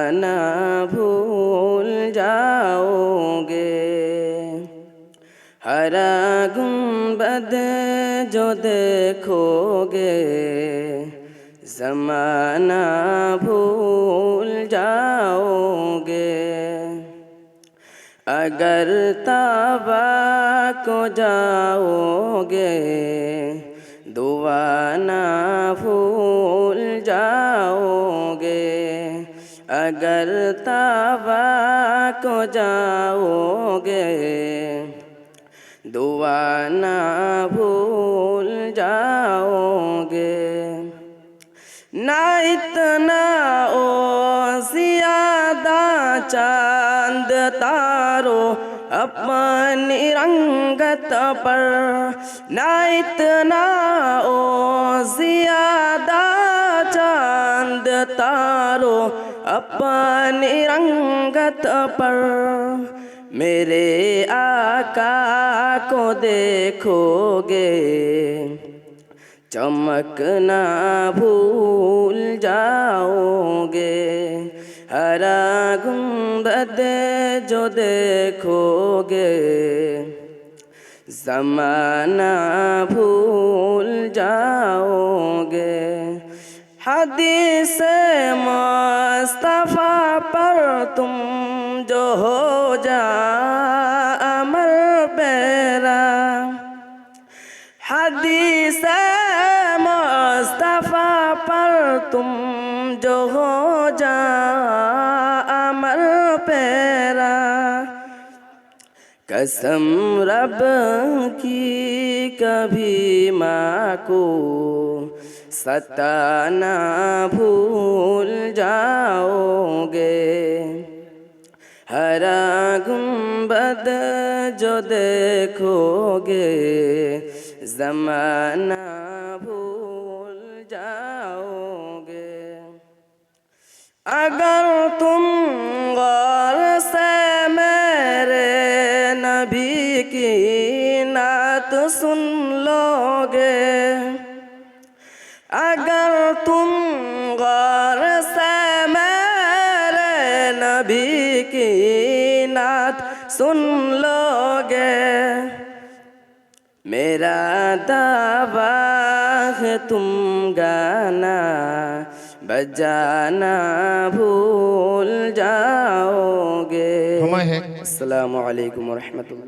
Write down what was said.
जमाना भूल जाओगे। हरा गुंबद जो देखोगे जमाना भूल जाओगे। अगर तबा को जाओगे दुआ ना भूल जाओगे। अगर तबा को जाओगे दुआ ना भूल जाओगे। ना इतना ओ ज़ियादा चांद तारो अपनी रंगत पर, ना इतना ओ ज़ियादा चांद तारो अपनी रंगत पर। मेरे आका को देखोगे चमकना भूल जाओगे। हरा गुंबद जो देखोगे ज़माना भूल जाओगे। हदीस मुस्तफ़ा पर तुम जो हो जा अमर पैरा। हदीस मुस्तफ़ा पर तुम जो हो जा अमर पैरा। कसम रब की कभी माँ को सताना भूल जाओगे। हरा गुंबद जो देखोगे ज़माना भूल जाओगे। अगर तुम गौर से मेरे नबी की नात सुन लोगे, अगर तुम गौर से मेरे नबी की नात सुन लोगे, मेरा दावा है तुम गाना बजाना भूल जाओगे। अस्सलामु अलैकुम व रहमतुल्लाह।